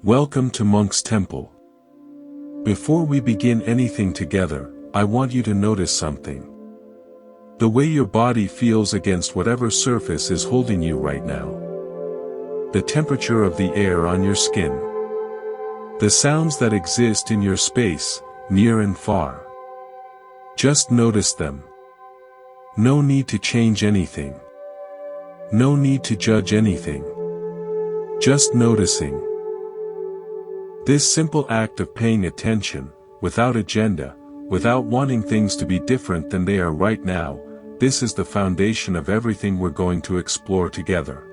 Welcome to Monk's Temple. Before we begin anything together, I want you to notice something. The way your body feels against whatever surface is holding you right now. The temperature of the air on your skin. The sounds that exist in your space, near and far. Just notice them. No need to change anything. No need to judge anything. Just noticing. This simple act of paying attention, without agenda, without wanting things to be different than they are right now, this is the foundation of everything we're going to explore together.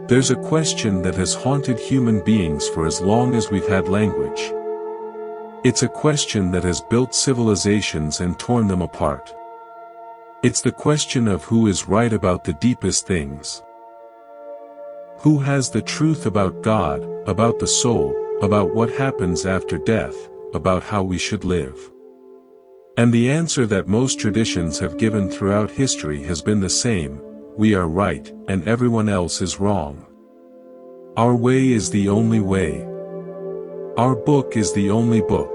There's a question that has haunted human beings for as long as we've had language. It's a question that has built civilizations and torn them apart. It's the question of who is right about the deepest things. Who has the truth about God, about the soul, about what happens after death, about how we should live. And the answer that most traditions have given throughout history has been the same: we are right, and everyone else is wrong. Our way is the only way. Our book is the only book.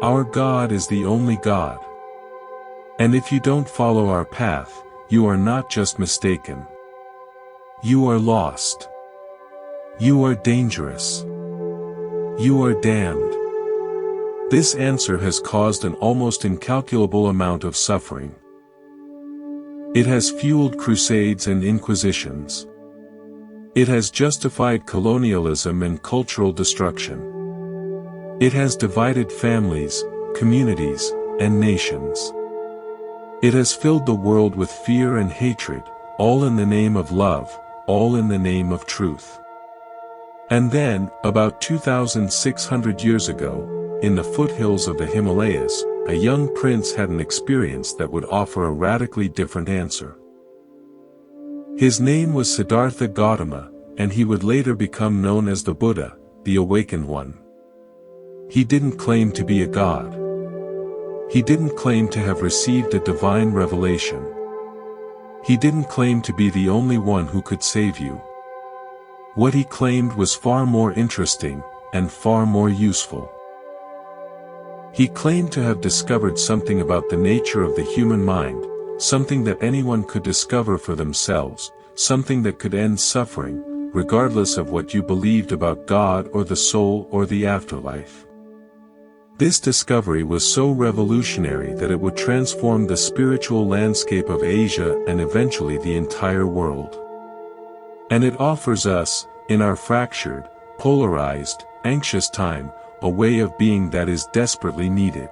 Our God is the only God. And if you don't follow our path, you are not just mistaken. You are lost. You are dangerous. You are damned. This answer has caused an almost incalculable amount of suffering. It has fueled crusades and inquisitions. It has justified colonialism and cultural destruction. It has divided families, communities, and nations. It has filled the world with fear and hatred, all in the name of love, all in the name of truth. And then, about 2,600 years ago, in the foothills of the Himalayas, a young prince had an experience that would offer a radically different answer. His name was Siddhartha Gautama, and he would later become known as the Buddha, the Awakened One. He didn't claim to be a god. He didn't claim to have received a divine revelation. He didn't claim to be the only one who could save you. What he claimed was far more interesting, and far more useful. He claimed to have discovered something about the nature of the human mind, something that anyone could discover for themselves, something that could end suffering, regardless of what you believed about God or the soul or the afterlife. This discovery was so revolutionary that it would transform the spiritual landscape of Asia and eventually the entire world. And it offers us, in our fractured, polarized, anxious time, a way of being that is desperately needed.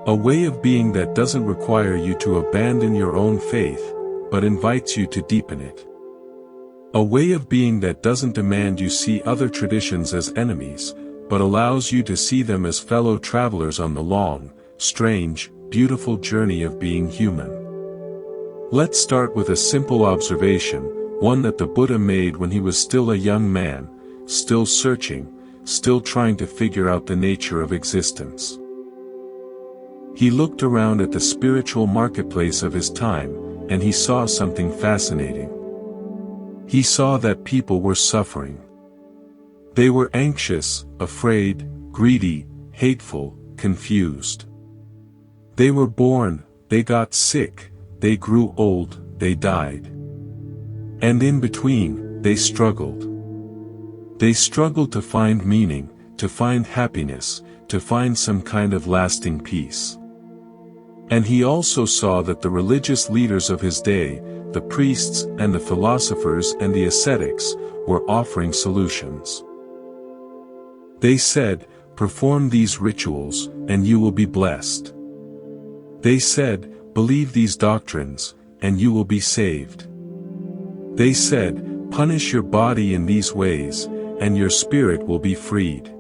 A way of being that doesn't require you to abandon your own faith, but invites you to deepen it. A way of being that doesn't demand you see other traditions as enemies, but allows you to see them as fellow travelers on the long, strange, beautiful journey of being human. Let's start with a simple observation, one that the Buddha made when he was still a young man, still searching, still trying to figure out the nature of existence. He looked around at the spiritual marketplace of his time, and he saw something fascinating. He saw that people were suffering. They were anxious, afraid, greedy, hateful, confused. They were born, they got sick, they grew old, they died. And in between, they struggled. They struggled to find meaning, to find happiness, to find some kind of lasting peace. And he also saw that the religious leaders of his day, the priests and the philosophers and the ascetics, were offering solutions. They said, perform these rituals, and you will be blessed. They said, believe these doctrines, and you will be saved. They said, punish your body in these ways, and your spirit will be freed.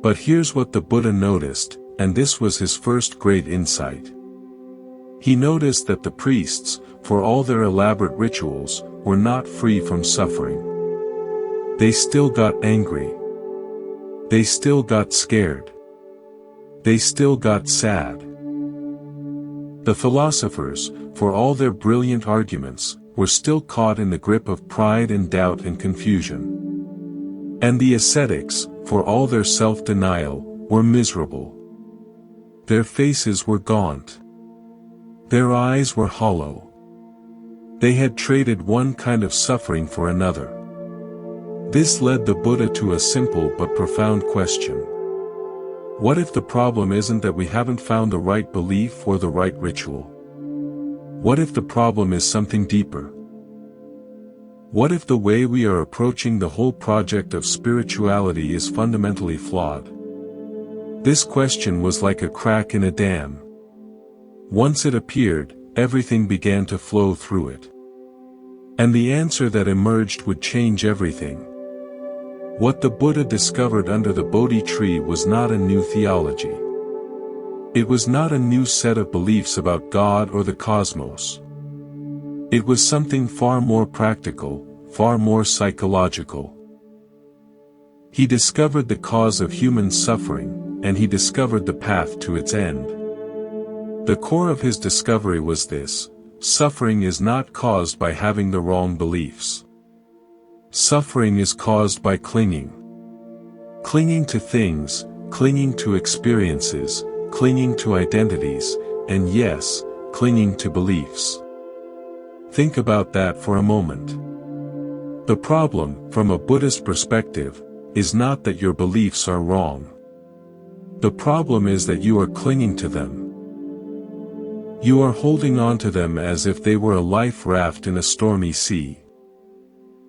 But here's what the Buddha noticed, and this was his first great insight. He noticed that the priests, for all their elaborate rituals, were not free from suffering. They still got angry. They still got scared. They still got sad. The philosophers, for all their brilliant arguments, were still caught in the grip of pride and doubt and confusion. And the ascetics, for all their self-denial, were miserable. Their faces were gaunt. Their eyes were hollow. They had traded one kind of suffering for another. This led the Buddha to a simple but profound question. What if the problem isn't that we haven't found the right belief or the right ritual? What if the problem is something deeper? What if the way we are approaching the whole project of spirituality is fundamentally flawed? This question was like a crack in a dam. Once it appeared, everything began to flow through it. And the answer that emerged would change everything. What the Buddha discovered under the Bodhi tree was not a new theology. It was not a new set of beliefs about God or the cosmos. It was something far more practical, far more psychological. He discovered the cause of human suffering, and he discovered the path to its end. The core of his discovery was this: suffering is not caused by having the wrong beliefs. Suffering is caused by clinging. Clinging to things, clinging to experiences, clinging to identities, and yes, clinging to beliefs. Think about that for a moment. The problem, from a Buddhist perspective, is not that your beliefs are wrong. The problem is that you are clinging to them. You are holding on to them as if they were a life raft in a stormy sea.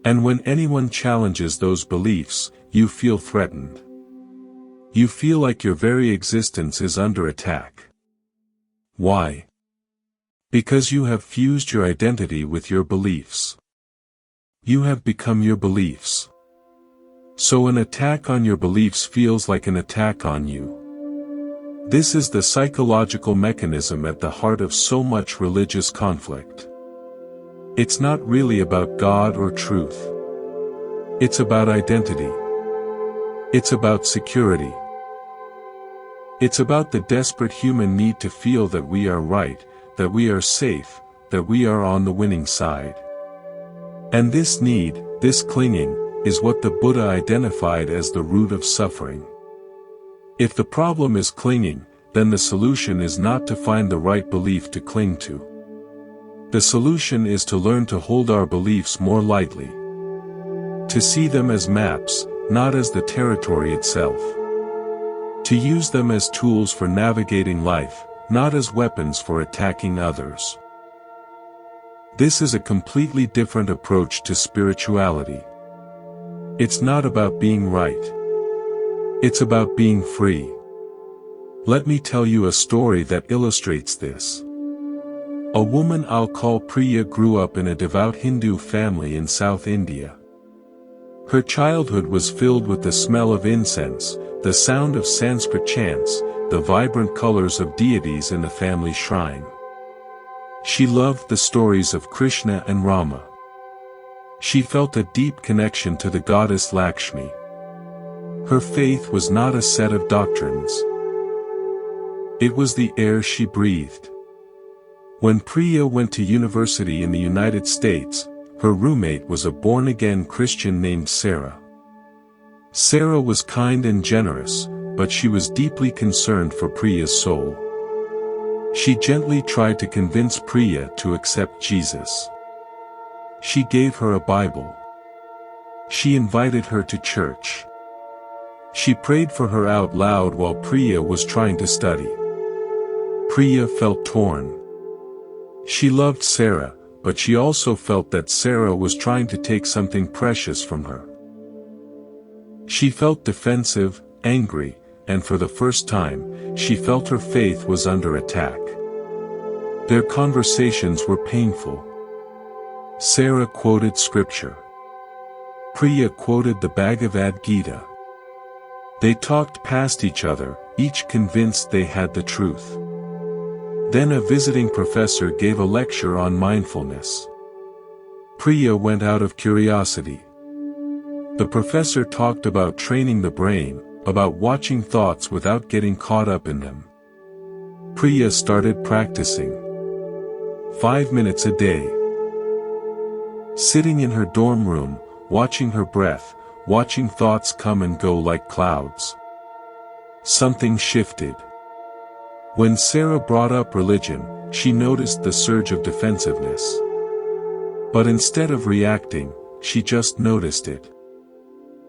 And when anyone challenges those beliefs, you feel threatened. You feel like your very existence is under attack. Why? Because you have fused your identity with your beliefs. You have become your beliefs. So an attack on your beliefs feels like an attack on you. This is the psychological mechanism at the heart of so much religious conflict. It's not really about God or truth. It's about identity. It's about security. It's about the desperate human need to feel that we are right, that we are safe, that we are on the winning side. And this need, this clinging, is what the Buddha identified as the root of suffering. If the problem is clinging, then the solution is not to find the right belief to cling to. The solution is to learn to hold our beliefs more lightly. To see them as maps, not as the territory itself. To use them as tools for navigating life, not as weapons for attacking others. This is a completely different approach to spirituality. It's not about being right. It's about being free. Let me tell you a story that illustrates this. A woman I'll call Priya grew up in a devout Hindu family in South India. Her childhood was filled with the smell of incense, the sound of Sanskrit chants, the vibrant colors of deities in the family shrine. She loved the stories of Krishna and Rama. She felt a deep connection to the goddess Lakshmi. Her faith was not a set of doctrines. It was the air she breathed. When Priya went to university in the United States, her roommate was a born-again Christian named Sarah. Sarah was kind and generous, but she was deeply concerned for Priya's soul. She gently tried to convince Priya to accept Jesus. She gave her a Bible. She invited her to church. She prayed for her out loud while Priya was trying to study. Priya felt torn. She loved Sarah, but she also felt that Sarah was trying to take something precious from her. She felt defensive, angry, and for the first time, she felt her faith was under attack. Their conversations were painful. Sarah quoted scripture. Priya quoted the Bhagavad Gita. They talked past each other, each convinced they had the truth. Then a visiting professor gave a lecture on mindfulness. Priya went out of curiosity. The professor talked about training the brain, about watching thoughts without getting caught up in them. Priya started practicing. 5 minutes a day. Sitting in her dorm room, watching her breath, watching thoughts come and go like clouds. Something shifted. When Sarah brought up religion, she noticed the surge of defensiveness. But instead of reacting, she just noticed it.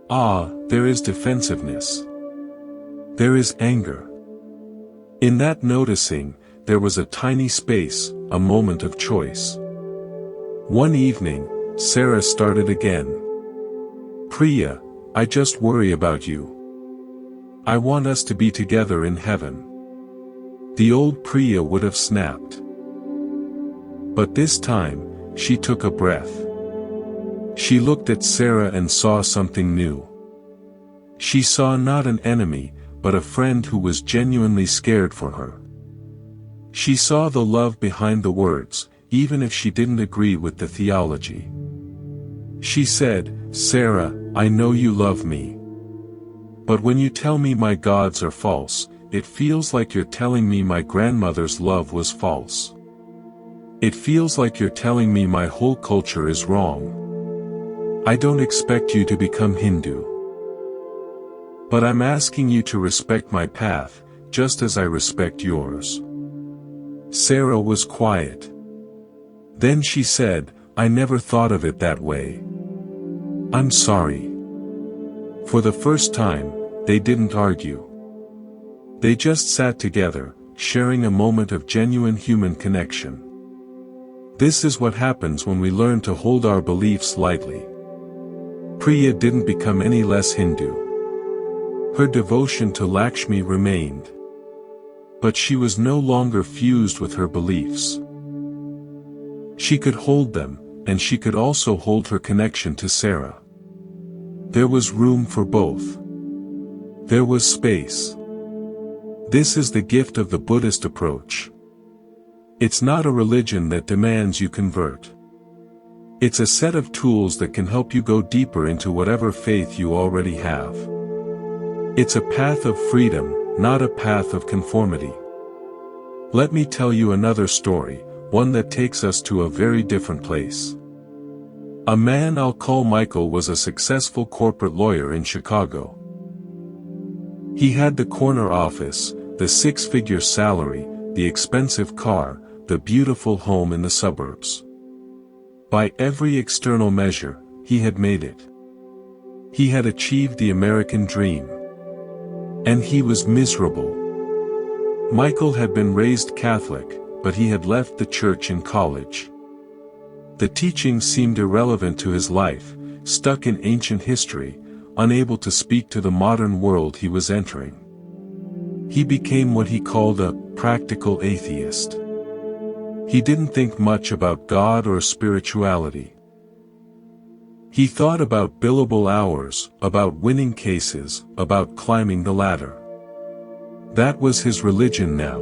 Ah, there is defensiveness. There is anger. In that noticing, there was a tiny space, a moment of choice. One evening, Sarah started again. "Priya, I just worry about you. I want us to be together in heaven." The old Priya would have snapped. But this time, she took a breath. She looked at Sarah and saw something new. She saw not an enemy, but a friend who was genuinely scared for her. She saw the love behind the words, even if she didn't agree with the theology. She said, "Sarah, I know you love me. But when you tell me my gods are false, it feels like you're telling me my grandmother's love was false. It feels like you're telling me my whole culture is wrong. I don't expect you to become Hindu. But I'm asking you to respect my path, just as I respect yours." Sarah was quiet. Then she said, "I never thought of it that way. I'm sorry." For the first time, they didn't argue. They just sat together, sharing a moment of genuine human connection. This is what happens when we learn to hold our beliefs lightly. Priya didn't become any less Hindu. Her devotion to Lakshmi remained. But she was no longer fused with her beliefs. She could hold them, and she could also hold her connection to Sarah. There was room for both. There was space. This is the gift of the Buddhist approach. It's not a religion that demands you convert. It's a set of tools that can help you go deeper into whatever faith you already have. It's a path of freedom, not a path of conformity. Let me tell you another story, one that takes us to a very different place. A man I'll call Michael was a successful corporate lawyer in Chicago. He had the corner office, the six-figure salary, the expensive car, the beautiful home in the suburbs. By every external measure, he had made it. He had achieved the American dream. And he was miserable. Michael had been raised Catholic, but he had left the church in college. The teachings seemed irrelevant to his life, stuck in ancient history, unable to speak to the modern world he was entering. He became what he called a practical atheist. He didn't think much about God or spirituality. He thought about billable hours, about winning cases, about climbing the ladder. That was his religion now.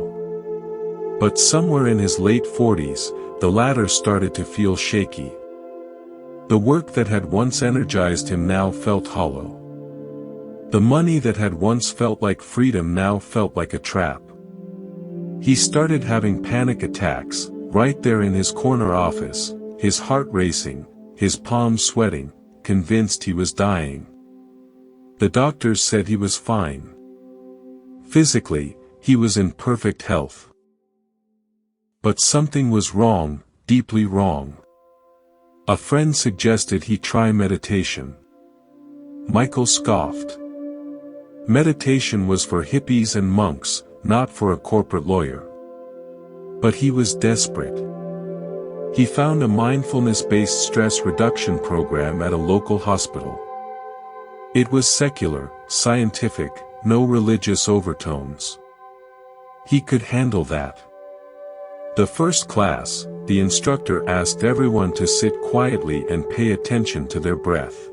But somewhere in his late 40s, the ladder started to feel shaky. The work that had once energized him now felt hollow. The money that had once felt like freedom now felt like a trap. He started having panic attacks, right there in his corner office, his heart racing, his palms sweating, convinced he was dying. The doctors said he was fine. Physically, he was in perfect health. But something was wrong, deeply wrong. A friend suggested he try meditation. Michael scoffed. Meditation was for hippies and monks, not for a corporate lawyer. But he was desperate. He found a mindfulness-based stress reduction program at a local hospital. It was secular, scientific, no religious overtones. He could handle that. The first class, the instructor asked everyone to sit quietly and pay attention to their breath.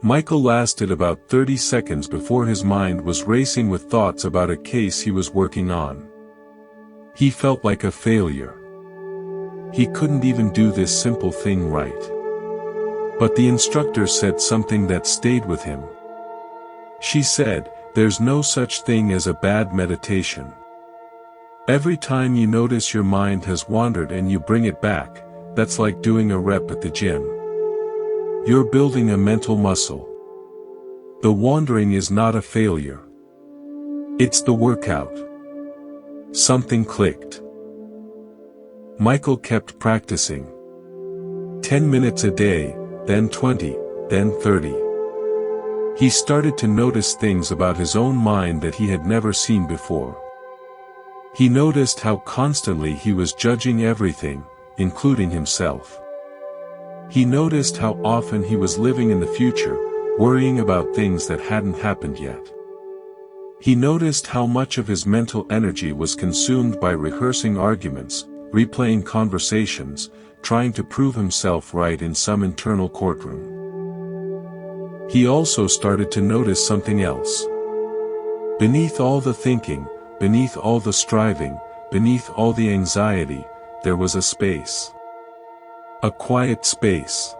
Michael lasted about 30 seconds before his mind was racing with thoughts about a case he was working on. He felt like a failure. He couldn't even do this simple thing right. But the instructor said something that stayed with him. She said, "There's no such thing as a bad meditation. Every time you notice your mind has wandered and you bring it back, that's like doing a rep at the gym. You're building a mental muscle. The wandering is not a failure. It's the workout. Something clicked. Michael kept practicing. 10 minutes a day, then 20, then 30. He started to notice things about his own mind that he had never seen before. He noticed how constantly he was judging everything, including himself. He noticed how often he was living in the future, worrying about things that hadn't happened yet. He noticed how much of his mental energy was consumed by rehearsing arguments, replaying conversations, trying to prove himself right in some internal courtroom. He also started to notice something else. Beneath all the thinking, beneath all the striving, beneath all the anxiety, there was a space. A quiet space.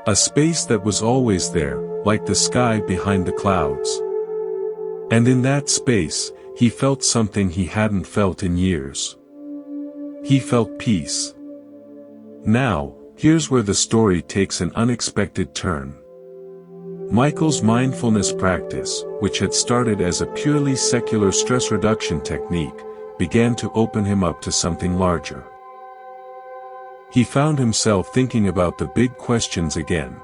A space that was always there, like the sky behind the clouds. And in that space, he felt something he hadn't felt in years. He felt peace. Now, here's where the story takes an unexpected turn. Michael's mindfulness practice, which had started as a purely secular stress reduction technique, began to open him up to something larger. He found himself thinking about the big questions again.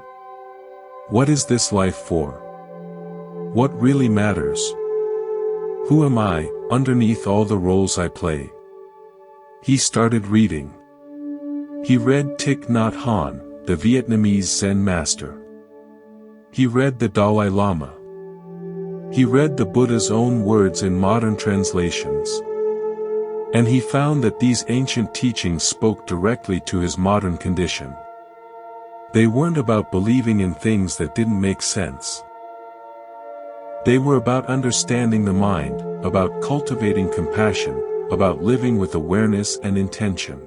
What is this life for? What really matters? Who am I, underneath all the roles I play? He started reading. He read Thich Nhat Hanh, the Vietnamese Zen master. He read the Dalai Lama. He read the Buddha's own words in modern translations. And he found that these ancient teachings spoke directly to his modern condition. They weren't about believing in things that didn't make sense. They were about understanding the mind, about cultivating compassion, about living with awareness and intention.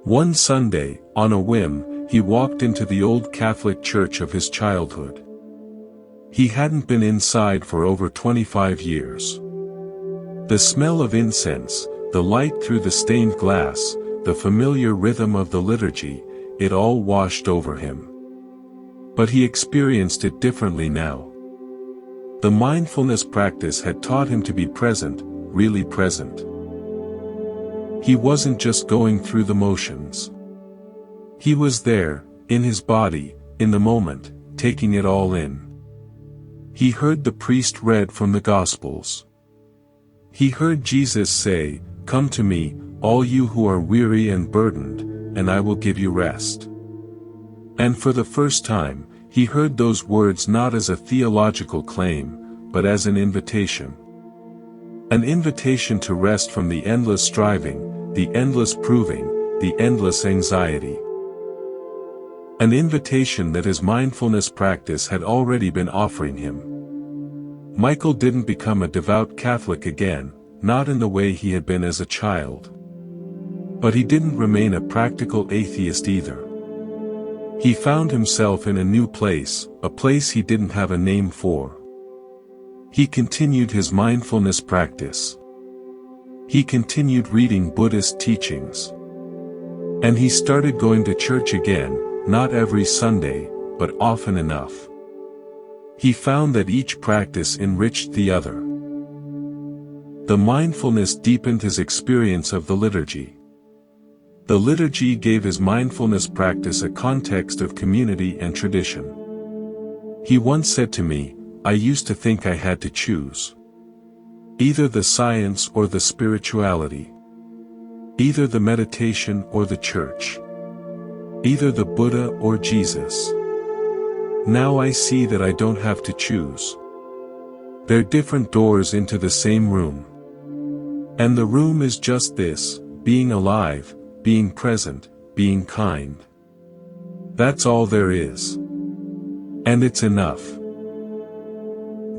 One Sunday, on a whim, he walked into the old Catholic church of his childhood. He hadn't been inside for over 25 years. The smell of incense, the light through the stained glass, the familiar rhythm of the liturgy, it all washed over him. But he experienced it differently now. The mindfulness practice had taught him to be present, really present. He wasn't just going through the motions. He was there, in his body, in the moment, taking it all in. He heard the priest read from the Gospels. He heard Jesus say, "Come to me, all you who are weary and burdened, and I will give you rest." And for the first time, he heard those words not as a theological claim, but as an invitation. An invitation to rest from the endless striving, the endless proving, the endless anxiety. An invitation that his mindfulness practice had already been offering him. Michael didn't become a devout Catholic again, not in the way he had been as a child. But he didn't remain a practical atheist either. He found himself in a new place, a place he didn't have a name for. He continued his mindfulness practice. He continued reading Buddhist teachings. And he started going to church again, not every Sunday, but often enough. He found that each practice enriched the other. The mindfulness deepened his experience of the liturgy. The liturgy gave his mindfulness practice a context of community and tradition. He once said to me, "I used to think I had to choose. Either the science or the spirituality. Either the meditation or the church. Either the Buddha or Jesus. Now I see that I don't have to choose. They're different doors into the same room. And the room is just this, being alive, being present, being kind. That's all there is. And it's enough."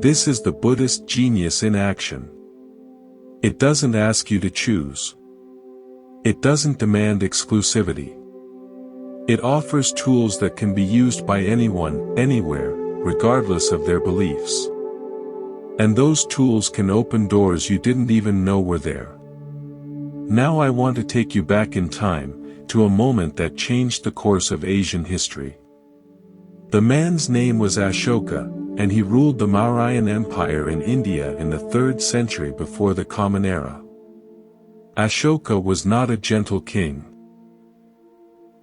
This is the Buddhist genius in action. It doesn't ask you to choose. It doesn't demand exclusivity. It offers tools that can be used by anyone, anywhere, regardless of their beliefs. And those tools can open doors you didn't even know were there. Now I want to take you back in time, to a moment that changed the course of Asian history. The man's name was Ashoka, and he ruled the Mauryan Empire in India in the 3rd century before the Common Era. Ashoka was not a gentle king.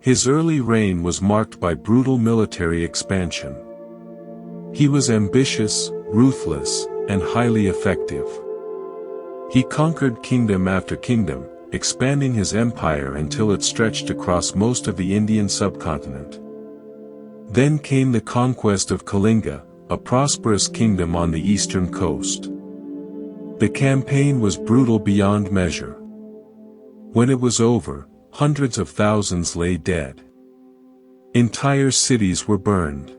His early reign was marked by brutal military expansion. He was ambitious, ruthless, and highly effective. He conquered kingdom after kingdom, expanding his empire until it stretched across most of the Indian subcontinent. Then came the conquest of Kalinga, a prosperous kingdom on the eastern coast. The campaign was brutal beyond measure. When it was over, hundreds of thousands lay dead. Entire cities were burned.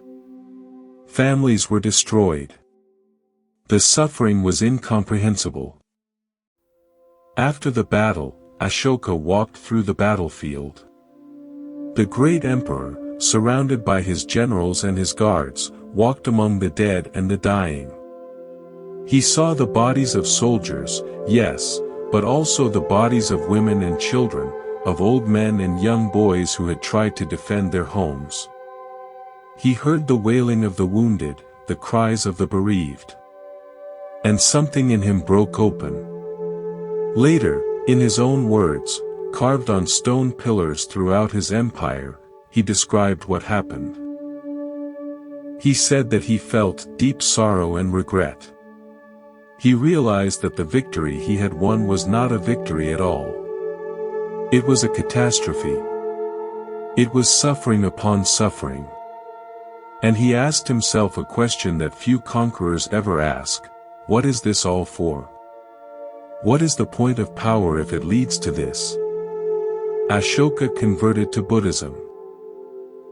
Families were destroyed. The suffering was incomprehensible. After the battle, Ashoka walked through the battlefield. The great emperor, surrounded by his generals and his guards, walked among the dead and the dying. He saw the bodies of soldiers, yes, but also the bodies of women and children, of old men and young boys who had tried to defend their homes. He heard the wailing of the wounded, the cries of the bereaved. And something in him broke open. Later, in his own words, carved on stone pillars throughout his empire, he described what happened. He said that he felt deep sorrow and regret. He realized that the victory he had won was not a victory at all. It was a catastrophe. It was suffering upon suffering. And he asked himself a question that few conquerors ever ask: what is this all for? What is the point of power if it leads to this? Ashoka converted to Buddhism.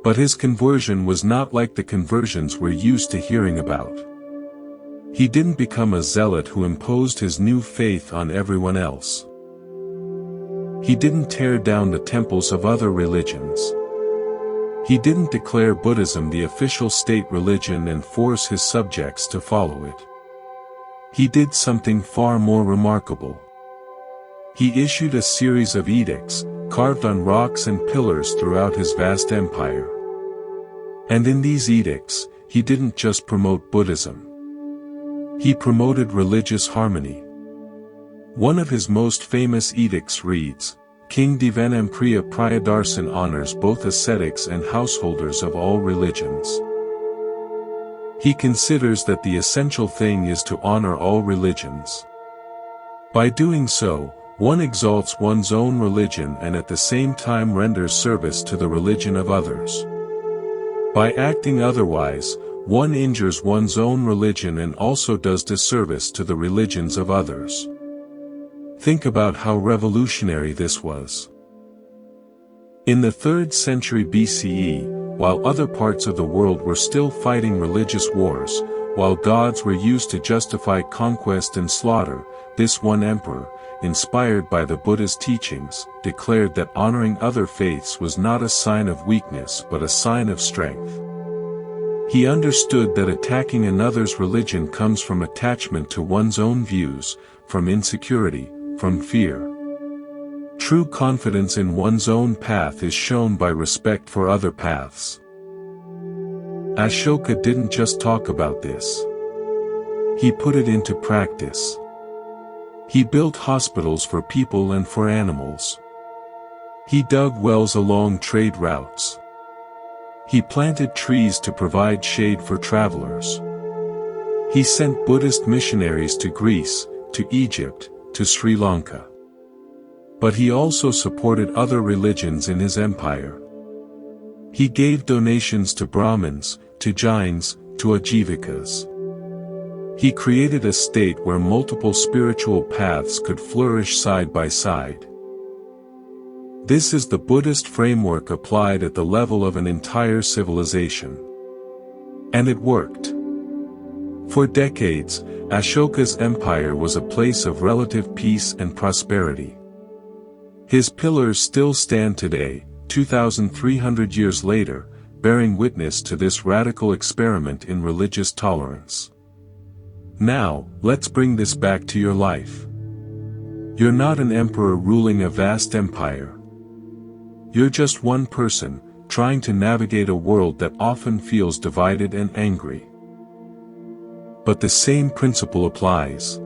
But his conversion was not like the conversions we're used to hearing about. He didn't become a zealot who imposed his new faith on everyone else. He didn't tear down the temples of other religions. He didn't declare Buddhism the official state religion and force his subjects to follow it. He did something far more remarkable. He issued a series of edicts, carved on rocks and pillars throughout his vast empire. And in these edicts, he didn't just promote Buddhism. He promoted religious harmony. One of his most famous edicts reads, King Devanampriya Priyadarsan honors both ascetics and householders of all religions. He considers that the essential thing is to honor all religions. By doing so, one exalts one's own religion and at the same time renders service to the religion of others. By acting otherwise, one injures one's own religion and also does disservice to the religions of others. Think about how revolutionary this was. In the 3rd century BCE, while other parts of the world were still fighting religious wars, while gods were used to justify conquest and slaughter, this one emperor, inspired by the Buddha's teachings, declared that honoring other faiths was not a sign of weakness but a sign of strength. He understood that attacking another's religion comes from attachment to one's own views, from insecurity, from fear. True confidence in one's own path is shown by respect for other paths. Ashoka didn't just talk about this. He put it into practice. He built hospitals for people and for animals. He dug wells along trade routes. He planted trees to provide shade for travelers. He sent Buddhist missionaries to Greece, to Egypt, to Sri Lanka. But he also supported other religions in his empire. He gave donations to Brahmins, to Jains, to Ajivikas. He created a state where multiple spiritual paths could flourish side by side. This is the Buddhist framework applied at the level of an entire civilization. And it worked. For decades, Ashoka's empire was a place of relative peace and prosperity. His pillars still stand today, 2,300 years later, bearing witness to this radical experiment in religious tolerance. Now, let's bring this back to your life. You're not an emperor ruling a vast empire. You're just one person, trying to navigate a world that often feels divided and angry. But the same principle applies.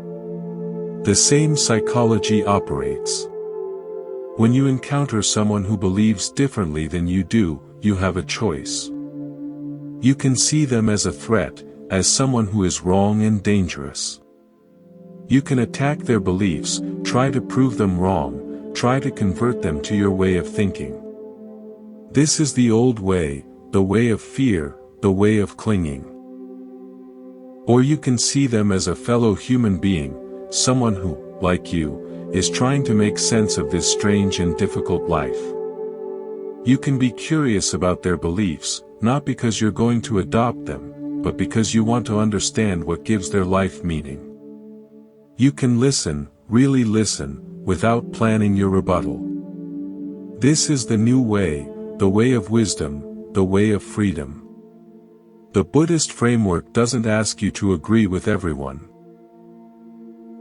The same psychology operates. When you encounter someone who believes differently than you do, you have a choice. You can see them as a threat, as someone who is wrong and dangerous. You can attack their beliefs, try to prove them wrong, try to convert them to your way of thinking. This is the old way, the way of fear, the way of clinging. Or you can see them as a fellow human being, someone who, like you, is trying to make sense of this strange and difficult life. You can be curious about their beliefs, not because you're going to adopt them, but because you want to understand what gives their life meaning. You can listen, really listen, without planning your rebuttal. This is the new way, the way of wisdom, the way of freedom. The Buddhist framework doesn't ask you to agree with everyone.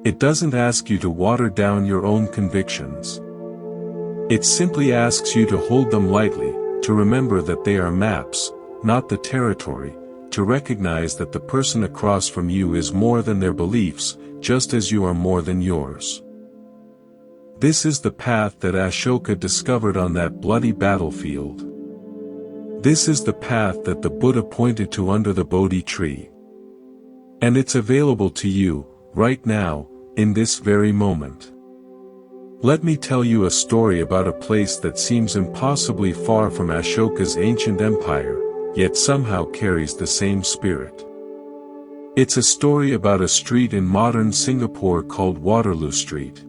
It doesn't ask you to water down your own convictions. It simply asks you to hold them lightly, to remember that they are maps, not the territory, to recognize that the person across from you is more than their beliefs, just as you are more than yours. This is the path that Ashoka discovered on that bloody battlefield. This is the path that the Buddha pointed to under the Bodhi tree. And it's available to you, right now, in this very moment. Let me tell you a story about a place that seems impossibly far from Ashoka's ancient empire, yet somehow carries the same spirit. It's a story about a street in modern Singapore called Waterloo Street.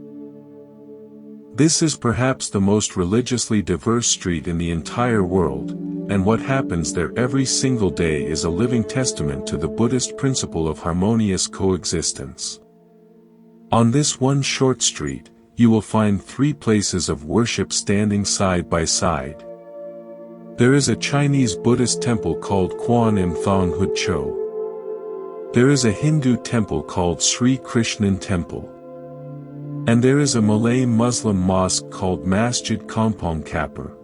This is perhaps the most religiously diverse street in the entire world, and what happens there every single day is a living testament to the Buddhist principle of harmonious coexistence. On this one short street, you will find 3 places of worship standing side by side. There is a Chinese Buddhist temple called Kwan Im Thong Hud Cho. There is a Hindu temple called Sri Krishnan Temple. And there is a Malay Muslim mosque called Masjid Kampong Kapur.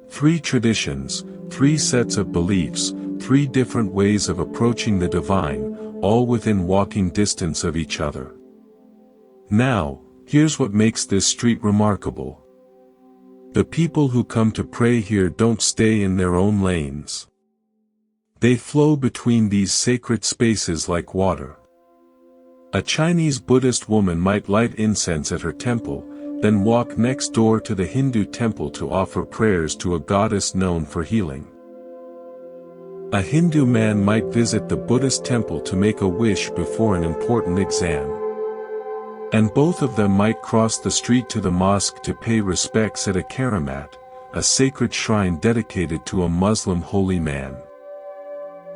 3 traditions, 3 sets of beliefs, 3 different ways of approaching the divine, all within walking distance of each other. Now, here's what makes this street remarkable. The people who come to pray here don't stay in their own lanes. They flow between these sacred spaces like water. A Chinese Buddhist woman might light incense at her temple, then walk next door to the Hindu temple to offer prayers to a goddess known for healing. A Hindu man might visit the Buddhist temple to make a wish before an important exam. And both of them might cross the street to the mosque to pay respects at a karamat, a sacred shrine dedicated to a Muslim holy man.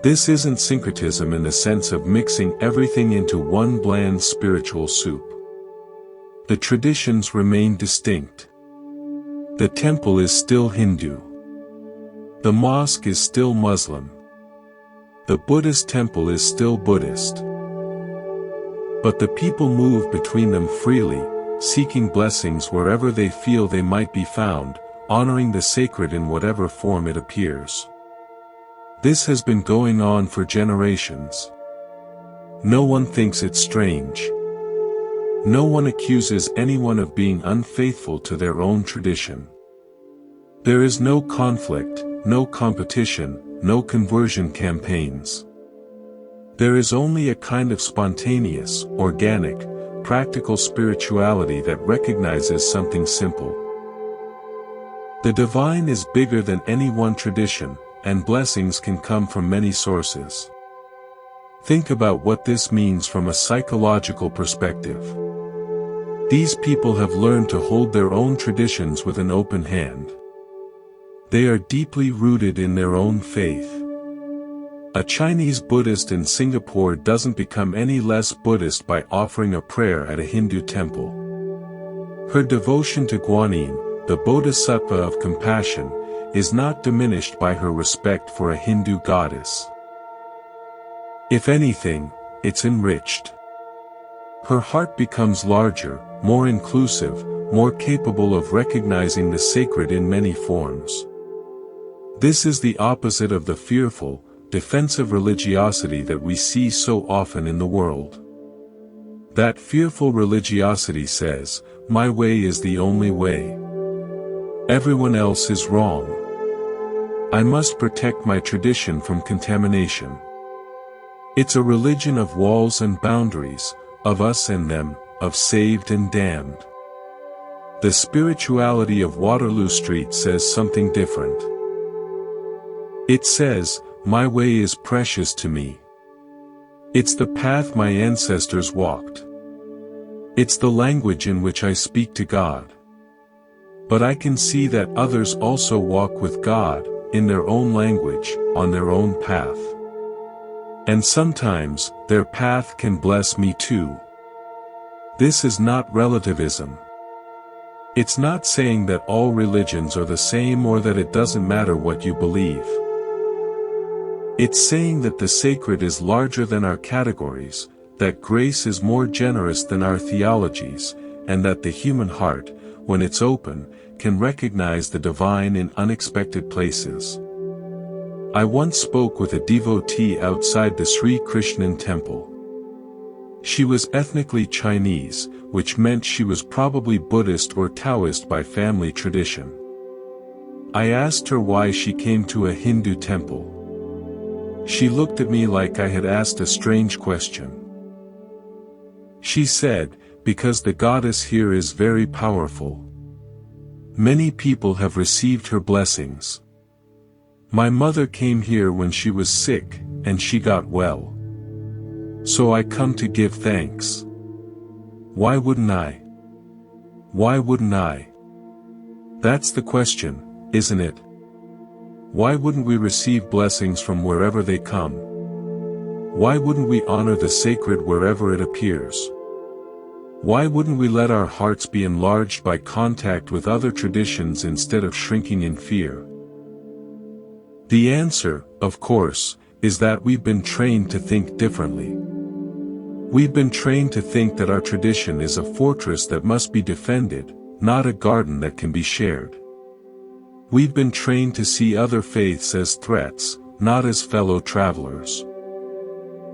This isn't syncretism in the sense of mixing everything into one bland spiritual soup. The traditions remain distinct. The temple is still Hindu. The mosque is still Muslim. The Buddhist temple is still Buddhist. But the people move between them freely, seeking blessings wherever they feel they might be found, honoring the sacred in whatever form it appears. This has been going on for generations. No one thinks it strange. No one accuses anyone of being unfaithful to their own tradition. There is no conflict, no competition, no conversion campaigns. There is only a kind of spontaneous, organic, practical spirituality that recognizes something simple. The divine is bigger than any one tradition, and blessings can come from many sources. Think about what this means from a psychological perspective. These people have learned to hold their own traditions with an open hand. They are deeply rooted in their own faith. A Chinese Buddhist in Singapore doesn't become any less Buddhist by offering a prayer at a Hindu temple. Her devotion to Guanyin, the Bodhisattva of compassion, is not diminished by her respect for a Hindu goddess. If anything, it's enriched. Her heart becomes larger, more inclusive, more capable of recognizing the sacred in many forms. This is the opposite of the fearful, defensive religiosity that we see so often in the world. That fearful religiosity says, "My way is the only way. Everyone else is wrong. I must protect my tradition from contamination." It's a religion of walls and boundaries, of us and them, of saved and damned. The spirituality of Waterloo Street says something different. It says, "My way is precious to me. It's the path my ancestors walked. It's the language in which I speak to God. But I can see that others also walk with God, in their own language, on their own path. And sometimes, their path can bless me too." This is not relativism. It's not saying that all religions are the same or that it doesn't matter what you believe. It's saying that the sacred is larger than our categories, that grace is more generous than our theologies, and that the human heart, when it's open, can recognize the divine in unexpected places. I once spoke with a devotee outside the Sri Krishnan temple. She was ethnically Chinese, which meant she was probably Buddhist or Taoist by family tradition. I asked her why she came to a Hindu temple. She looked at me like I had asked a strange question. She said, "Because the goddess here is very powerful. Many people have received her blessings. My mother came here when she was sick, and she got well. So I come to give thanks. Why wouldn't I? Why wouldn't I?" That's the question, isn't it? Why wouldn't we receive blessings from wherever they come? Why wouldn't we honor the sacred wherever it appears? Why wouldn't we let our hearts be enlarged by contact with other traditions instead of shrinking in fear? The answer, of course, is that we've been trained to think differently. We've been trained to think that our tradition is a fortress that must be defended, not a garden that can be shared. We've been trained to see other faiths as threats, not as fellow travelers.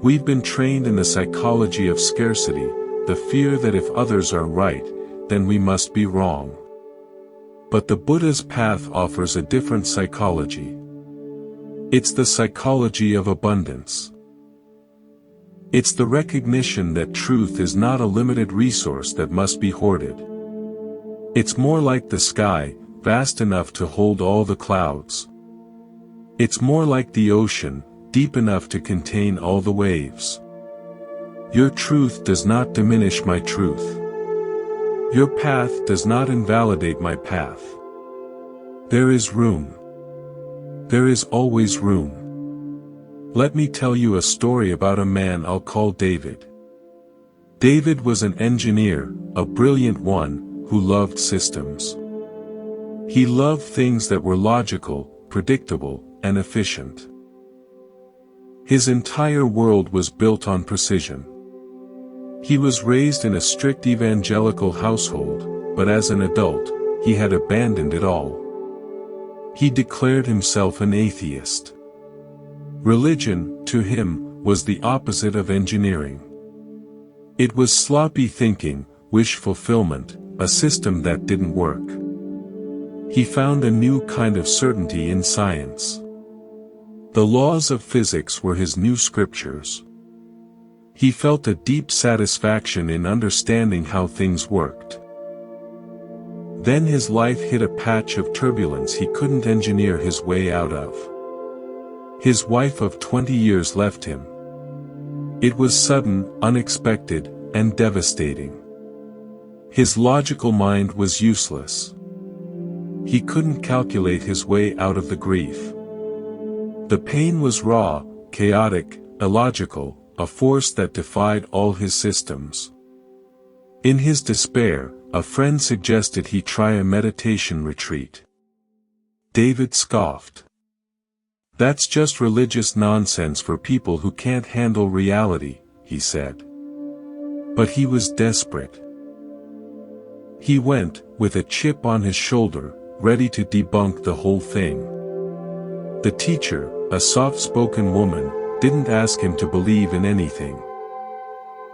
We've been trained in the psychology of scarcity, the fear that if others are right, then we must be wrong. But the Buddha's path offers a different psychology. It's the psychology of abundance. It's the recognition that truth is not a limited resource that must be hoarded. It's more like the sky, vast enough to hold all the clouds. It's more like the ocean, deep enough to contain all the waves. Your truth does not diminish my truth. Your path does not invalidate my path. There is room. There is always room. Let me tell you a story about a man I'll call David. David was an engineer, a brilliant one, who loved systems. He loved things that were logical, predictable, and efficient. His entire world was built on precision. He was raised in a strict evangelical household, but as an adult, he had abandoned it all. He declared himself an atheist. Religion, to him, was the opposite of engineering. It was sloppy thinking, wish fulfillment, a system that didn't work. He found a new kind of certainty in science. The laws of physics were his new scriptures. He felt a deep satisfaction in understanding how things worked. Then his life hit a patch of turbulence he couldn't engineer his way out of. His wife of 20 years left him. It was sudden, unexpected, and devastating. His logical mind was useless. He couldn't calculate his way out of the grief. The pain was raw, chaotic, illogical, a force that defied all his systems. In his despair, a friend suggested he try a meditation retreat. David scoffed. "That's just religious nonsense for people who can't handle reality," he said. But he was desperate. He went, with a chip on his shoulder, ready to debunk the whole thing. The teacher, a soft-spoken woman, didn't ask him to believe in anything.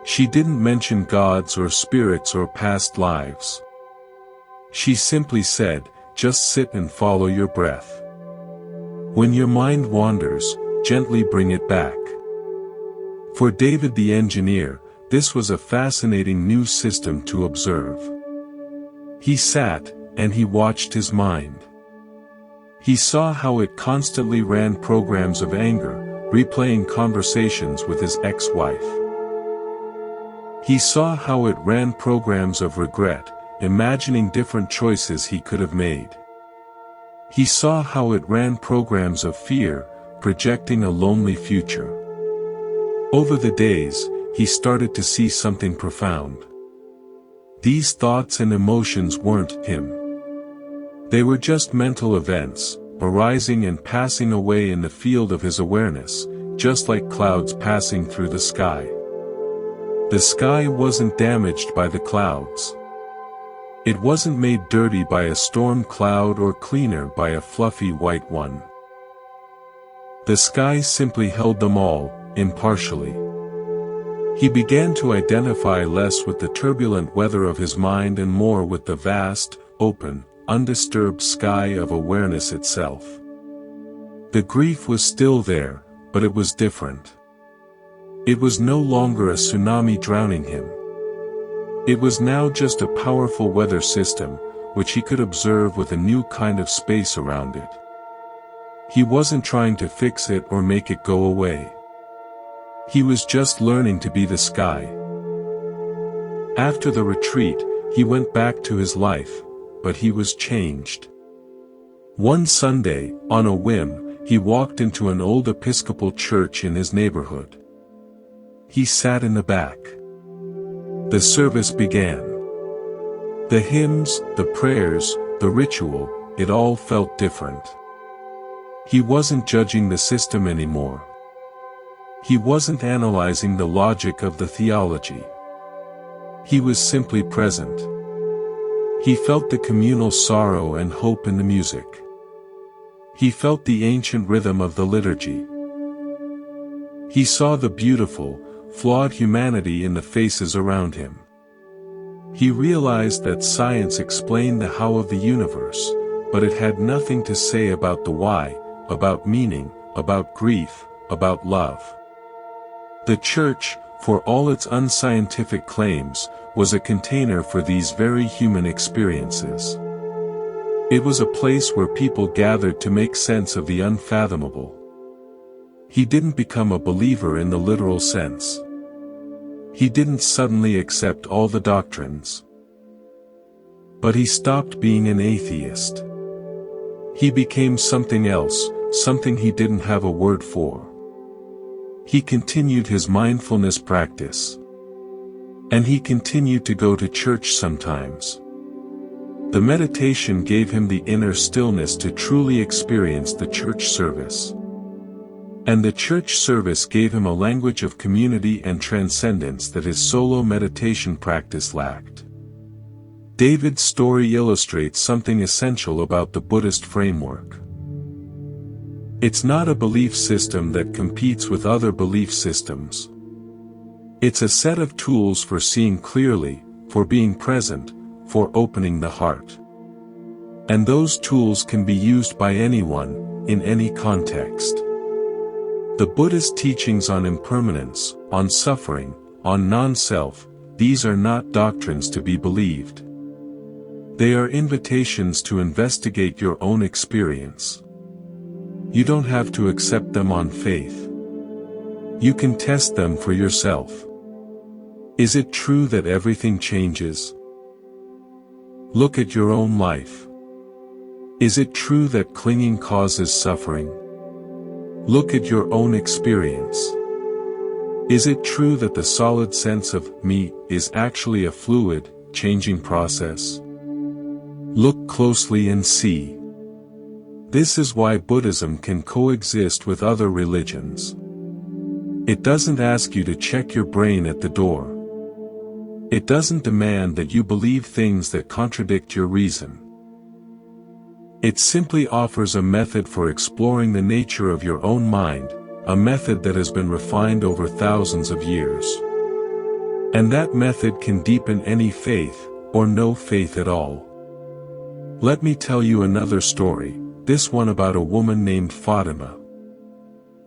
She didn't mention gods or spirits or past lives. She simply said, just sit and follow your breath. When your mind wanders, gently bring it back. For David the engineer, this was a fascinating new system to observe. He sat, and he watched his mind. He saw how it constantly ran programs of anger, replaying conversations with his ex-wife. He saw how it ran programs of regret, imagining different choices he could have made. He saw how it ran programs of fear, projecting a lonely future. Over the days, he started to see something profound. These thoughts and emotions weren't him. They were just mental events, arising and passing away in the field of his awareness, just like clouds passing through the sky. The sky wasn't damaged by the clouds. It wasn't made dirty by a storm cloud or cleaner by a fluffy white one. The sky simply held them all, impartially. He began to identify less with the turbulent weather of his mind and more with the vast, open, undisturbed sky of awareness itself. The grief was still there, but it was different. It was no longer a tsunami drowning him. It was now just a powerful weather system, which he could observe with a new kind of space around it. He wasn't trying to fix it or make it go away. He was just learning to be the sky. After the retreat, he went back to his life, but he was changed. One Sunday, on a whim, he walked into an old Episcopal church in his neighborhood. He sat in the back. The service began. The hymns, the prayers, the ritual, it all felt different. He wasn't judging the system anymore. He wasn't analyzing the logic of the theology. He was simply present. He felt the communal sorrow and hope in the music. He felt the ancient rhythm of the liturgy. He saw the beautiful, flawed humanity in the faces around him. He realized that science explained the how of the universe, but it had nothing to say about the why, about meaning, about grief, about love. The church, for all its unscientific claims, was a container for these very human experiences. It was a place where people gathered to make sense of the unfathomable. He didn't become a believer in the literal sense. He didn't suddenly accept all the doctrines. But he stopped being an atheist. He became something else, something he didn't have a word for. He continued his mindfulness practice. And he continued to go to church sometimes. The meditation gave him the inner stillness to truly experience the church service. And the church service gave him a language of community and transcendence that his solo meditation practice lacked. David's story illustrates something essential about the Buddhist framework. It's not a belief system that competes with other belief systems. It's a set of tools for seeing clearly, for being present, for opening the heart. And those tools can be used by anyone, in any context. The Buddhist teachings on impermanence, on suffering, on non-self, these are not doctrines to be believed. They are invitations to investigate your own experience. You don't have to accept them on faith. You can test them for yourself. Is it true that everything changes? Look at your own life. Is it true that clinging causes suffering? Look at your own experience. Is it true that the solid sense of me is actually a fluid, changing process? Look closely and see. This is why Buddhism can coexist with other religions. It doesn't ask you to check your brain at the door. It doesn't demand that you believe things that contradict your reason. It simply offers a method for exploring the nature of your own mind, a method that has been refined over thousands of years. And that method can deepen any faith, or no faith at all. Let me tell you another story, this one about a woman named Fatima.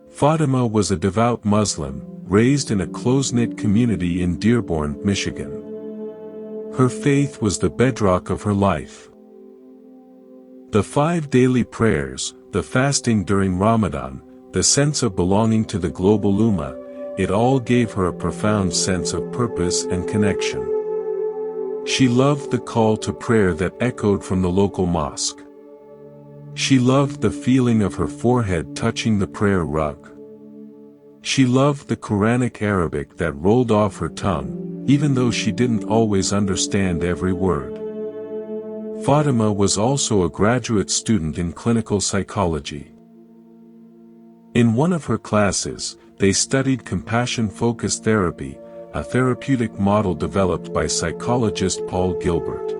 Fatima was a devout Muslim, raised in a close-knit community in Dearborn, Michigan. Her faith was the bedrock of her life. The 5 daily prayers, the fasting during Ramadan, the sense of belonging to the global Ummah, it all gave her a profound sense of purpose and connection. She loved the call to prayer that echoed from the local mosque. She loved the feeling of her forehead touching the prayer rug. She loved the Quranic Arabic that rolled off her tongue, even though she didn't always understand every word. Fatima was also a graduate student in clinical psychology. In one of her classes, they studied compassion-focused therapy, a therapeutic model developed by psychologist Paul Gilbert.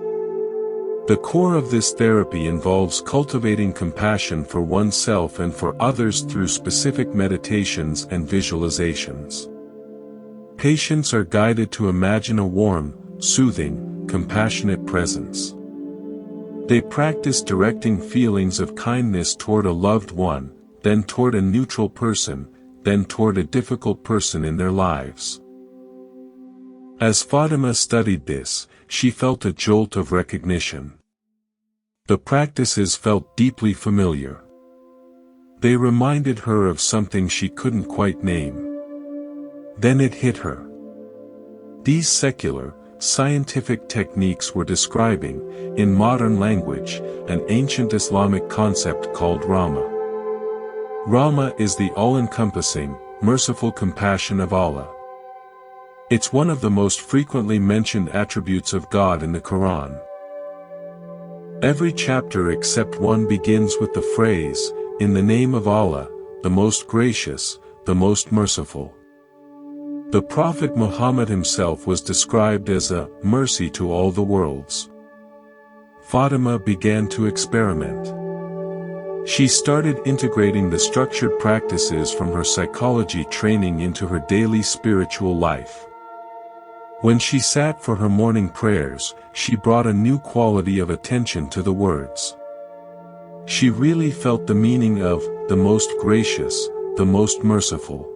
The core of this therapy involves cultivating compassion for oneself and for others through specific meditations and visualizations. Patients are guided to imagine a warm, soothing, compassionate presence. They practice directing feelings of kindness toward a loved one, then toward a neutral person, then toward a difficult person in their lives. As Fatima studied this, she felt a jolt of recognition. The practices felt deeply familiar. They reminded her of something she couldn't quite name. Then it hit her. These secular, scientific techniques were describing, in modern language, an ancient Islamic concept called Rahma. Rahma is the all-encompassing, merciful compassion of Allah. It's one of the most frequently mentioned attributes of God in the Quran. Every chapter except one begins with the phrase, "In the name of Allah, the most gracious, the most merciful." The Prophet Muhammad himself was described as a mercy to all the worlds. Fatima began to experiment. She started integrating the structured practices from her psychology training into her daily spiritual life. When she sat for her morning prayers, she brought a new quality of attention to the words. She really felt the meaning of the most gracious, the most merciful.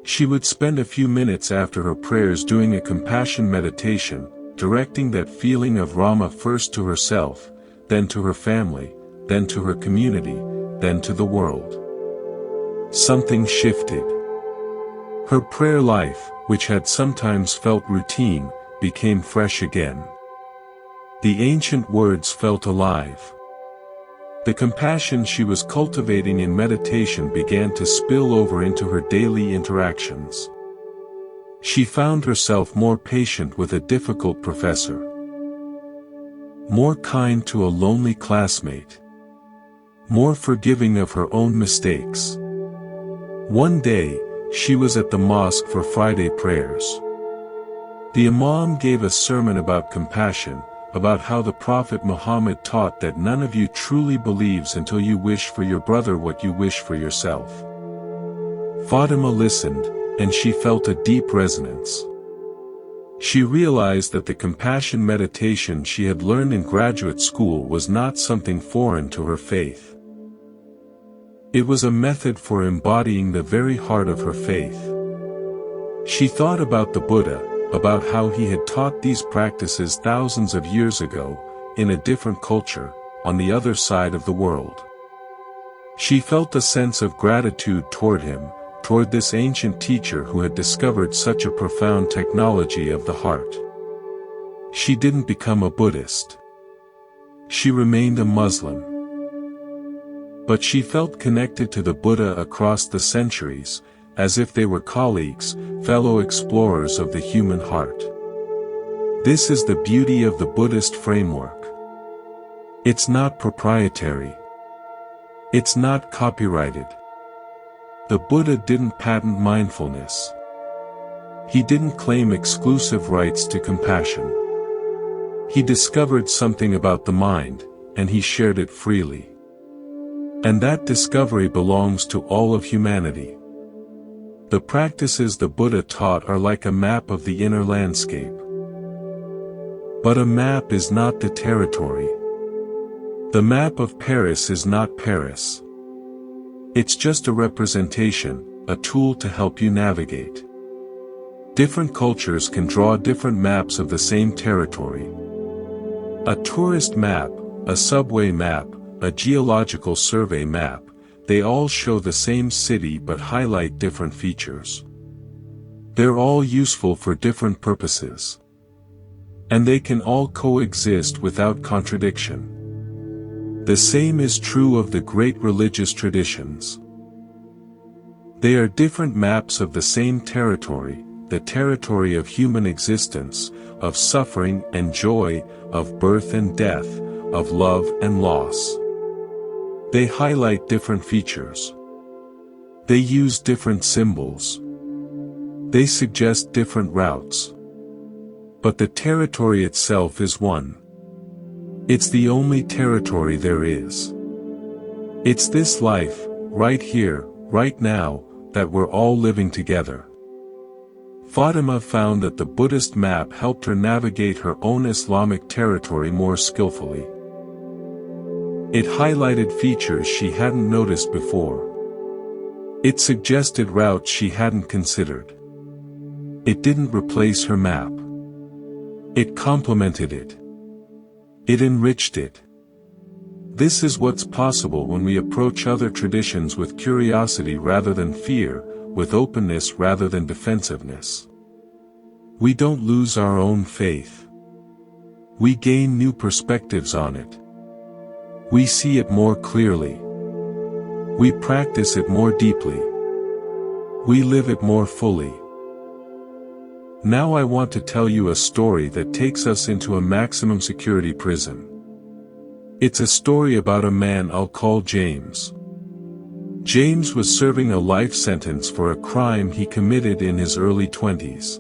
She would spend a few minutes after her prayers doing a compassion meditation, directing that feeling of Rahma first to herself, then to her family, then to her community, then to the world. Something shifted. Her prayer life, which had sometimes felt routine, became fresh again. The ancient words felt alive. The compassion she was cultivating in meditation began to spill over into her daily interactions. She found herself more patient with a difficult professor, more kind to a lonely classmate, more forgiving of her own mistakes. One day, she was at the mosque for Friday prayers. The Imam gave a sermon about compassion, about how the Prophet Muhammad taught that none of you truly believes until you wish for your brother what you wish for yourself. Fatima listened, and she felt a deep resonance. She realized that the compassion meditation she had learned in graduate school was not something foreign to her faith. It was a method for embodying the very heart of her faith. She thought about the Buddha, about how he had taught these practices thousands of years ago, in a different culture, on the other side of the world. She felt a sense of gratitude toward him, toward this ancient teacher who had discovered such a profound technology of the heart. She didn't become a Buddhist. She remained a Muslim. But she felt connected to the Buddha across the centuries, as if they were colleagues, fellow explorers of the human heart. This is the beauty of the Buddhist framework. It's not proprietary. It's not copyrighted. The Buddha didn't patent mindfulness. He didn't claim exclusive rights to compassion. He discovered something about the mind, and he shared it freely. And that discovery belongs to all of humanity. The practices the Buddha taught are like a map of the inner landscape. But a map is not the territory. The map of Paris is not Paris. It's just a representation, a tool to help you navigate. Different cultures can draw different maps of the same territory. A tourist map, a subway map, a geological survey map, they all show the same city but highlight different features. They're all useful for different purposes. And they can all coexist without contradiction. The same is true of the great religious traditions. They are different maps of the same territory, the territory of human existence, of suffering and joy, of birth and death, of love and loss. They highlight different features. They use different symbols. They suggest different routes. But the territory itself is one. It's the only territory there is. It's this life, right here, right now, that we're all living together. Fatima found that the Buddhist map helped her navigate her own Islamic territory more skillfully. It highlighted features she hadn't noticed before. It suggested routes she hadn't considered. It didn't replace her map. It complemented it. It enriched it. This is what's possible when we approach other traditions with curiosity rather than fear, with openness rather than defensiveness. We don't lose our own faith. We gain new perspectives on it. We see it more clearly. We practice it more deeply. We live it more fully. Now I want to tell you a story that takes us into a maximum security prison. It's a story about a man I'll call James. James was serving a life sentence for a crime he committed in his early 20s.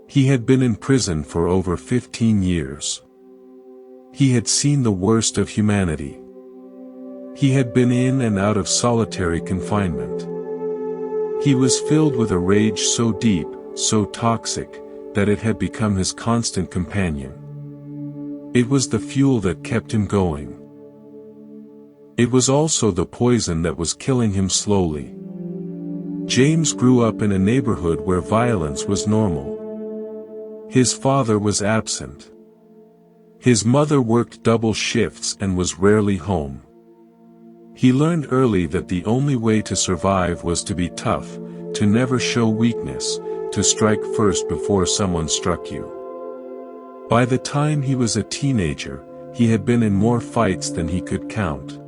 He had been in prison for over 15 years. He had seen the worst of humanity. He had been in and out of solitary confinement. He was filled with a rage so deep, so toxic, that it had become his constant companion. It was the fuel that kept him going. It was also the poison that was killing him slowly. James grew up in a neighborhood where violence was normal. His father was absent. His mother worked double shifts and was rarely home. He learned early that the only way to survive was to be tough, to never show weakness, to strike first before someone struck you. By the time he was a teenager, he had been in more fights than he could count.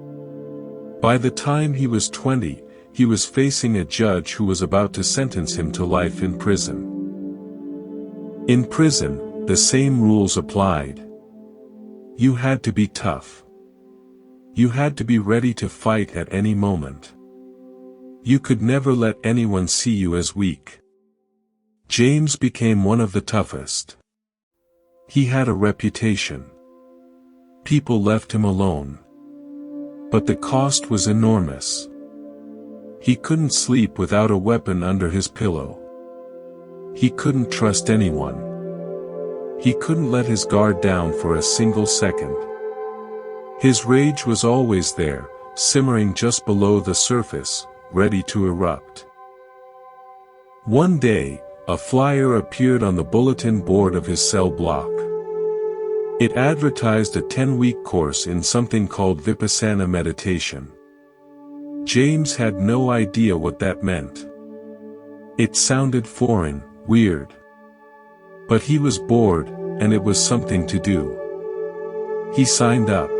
By the time he was 20, he was facing a judge who was about to sentence him to life in prison. In prison, the same rules applied. You had to be tough. You had to be ready to fight at any moment. You could never let anyone see you as weak. James became one of the toughest. He had a reputation. People left him alone. But the cost was enormous. He couldn't sleep without a weapon under his pillow. He couldn't trust anyone. He couldn't let his guard down for a single second. His rage was always there, simmering just below the surface, ready to erupt. One day, a flyer appeared on the bulletin board of his cell block. It advertised a 10-week course in something called Vipassana meditation. James had no idea what that meant. It sounded foreign, weird. But he was bored, and it was something to do. He signed up.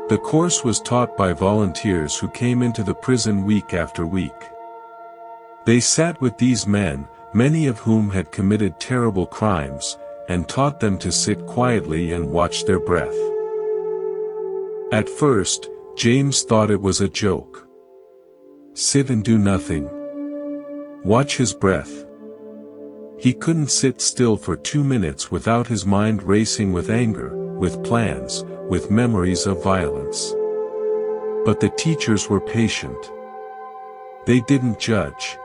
The course was taught by volunteers who came into the prison week after week. They sat with these men, many of whom had committed terrible crimes, and taught them to sit quietly and watch their breath. At first, James thought it was a joke. Sit and do nothing. Watch his breath. He couldn't sit still for 2 minutes without his mind racing with anger, with plans, with memories of violence. But the teachers were patient. They didn't judge.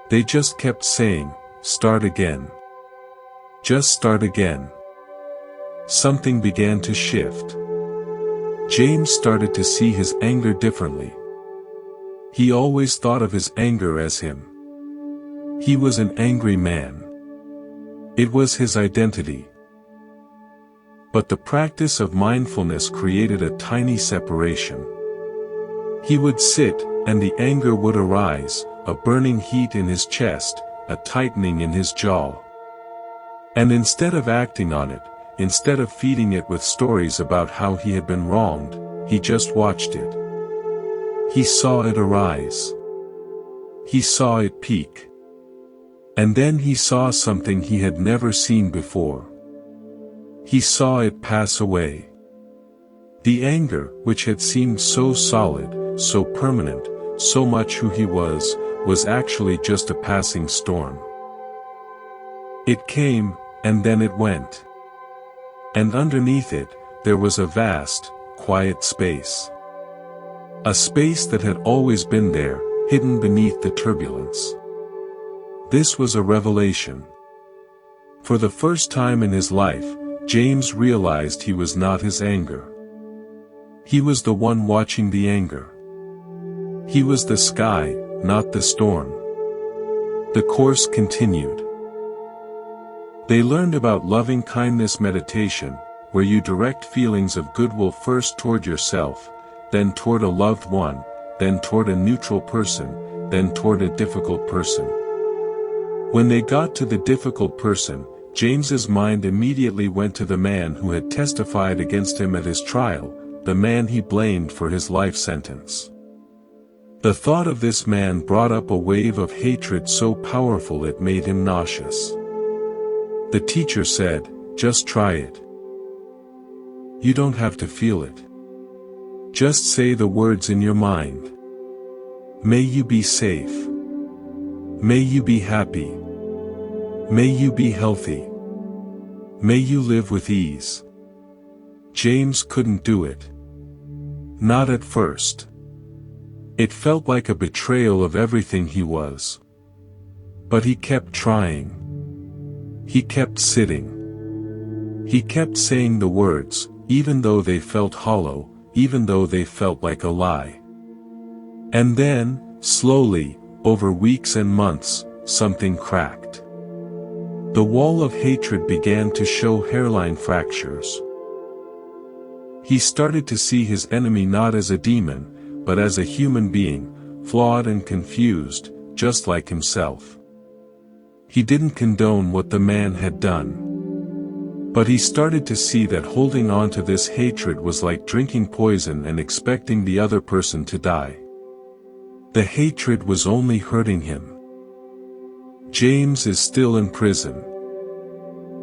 They just kept saying, "Start again. Just start again." Something began to shift. James started to see his anger differently. He always thought of his anger as him. He was an angry man. It was his identity. But the practice of mindfulness created a tiny separation. He would sit, and the anger would arise, a burning heat in his chest, a tightening in his jaw. And instead of acting on it, instead of feeding it with stories about how he had been wronged, he just watched it. He saw it arise. He saw it peak. And then he saw something he had never seen before. He saw it pass away. The anger, which had seemed so solid, so permanent, so much who he was actually just a passing storm. It came, and then it went. And underneath it, there was a vast, quiet space. A space that had always been there, hidden beneath the turbulence. This was a revelation. For the first time in his life, James realized he was not his anger. He was the one watching the anger. He was the sky, not the storm. The course continued. They learned about loving kindness meditation, where you direct feelings of goodwill first toward yourself, then toward a loved one, then toward a neutral person, then toward a difficult person. When they got to the difficult person, James's mind immediately went to the man who had testified against him at his trial, the man he blamed for his life sentence. The thought of this man brought up a wave of hatred so powerful it made him nauseous. The teacher said, "Just try it. You don't have to feel it. Just say the words in your mind. May you be safe. May you be happy. May you be healthy. May you live with ease." James couldn't do it. Not at first. It felt like a betrayal of everything he was. But he kept trying. He kept sitting. He kept saying the words, even though they felt hollow, even though they felt like a lie. And then, slowly, over weeks and months, something cracked. The wall of hatred began to show hairline fractures. He started to see his enemy not as a demon, but as a human being, flawed and confused, just like himself. He didn't condone what the man had done. But he started to see that holding on to this hatred was like drinking poison and expecting the other person to die. The hatred was only hurting him. James is still in prison.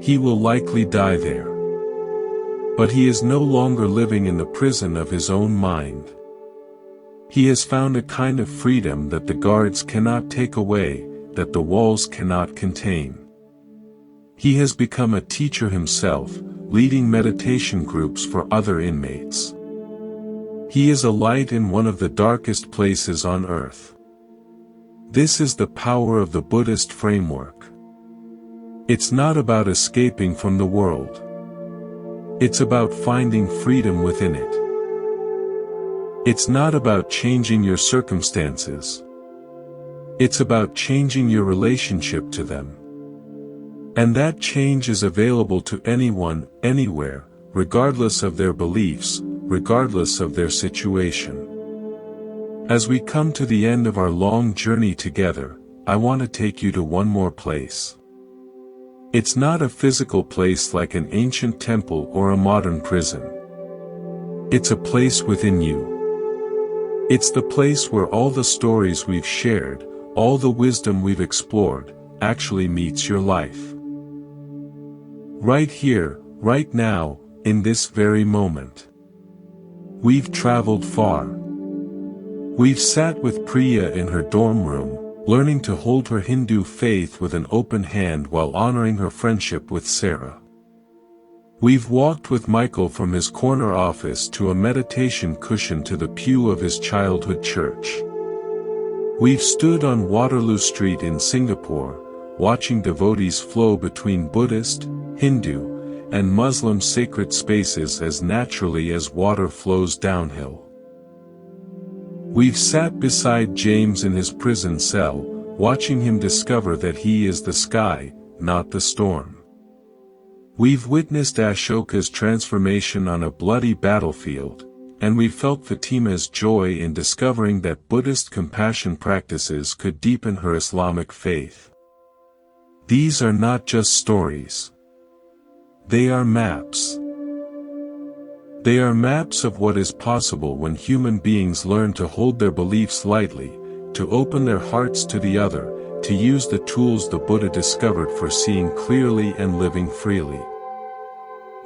He will likely die there. But he is no longer living in the prison of his own mind. He has found a kind of freedom that the guards cannot take away, that the walls cannot contain. He has become a teacher himself, leading meditation groups for other inmates. He is a light in one of the darkest places on earth. This is the power of the Buddhist framework. It's not about escaping from the world. It's about finding freedom within it. It's not about changing your circumstances. It's about changing your relationship to them. And that change is available to anyone, anywhere, regardless of their beliefs, regardless of their situation. As we come to the end of our long journey together, I want to take you to one more place. It's not a physical place like an ancient temple or a modern prison. It's a place within you. It's the place where all the stories we've shared, all the wisdom we've explored, actually meets your life. Right here, right now, in this very moment. We've traveled far. We've sat with Priya in her dorm room, learning to hold her Hindu faith with an open hand while honoring her friendship with Sarah. We've walked with Michael from his corner office to a meditation cushion to the pew of his childhood church. We've stood on Waterloo Street in Singapore, watching devotees flow between Buddhist, Hindu, and Muslim sacred spaces as naturally as water flows downhill. We've sat beside James in his prison cell, watching him discover that he is the sky, not the storm. We've witnessed Ashoka's transformation on a bloody battlefield, and we felt Fatima's joy in discovering that Buddhist compassion practices could deepen her Islamic faith. These are not just stories. They are maps. They are maps of what is possible when human beings learn to hold their beliefs lightly, to open their hearts to the other, to use the tools the Buddha discovered for seeing clearly and living freely.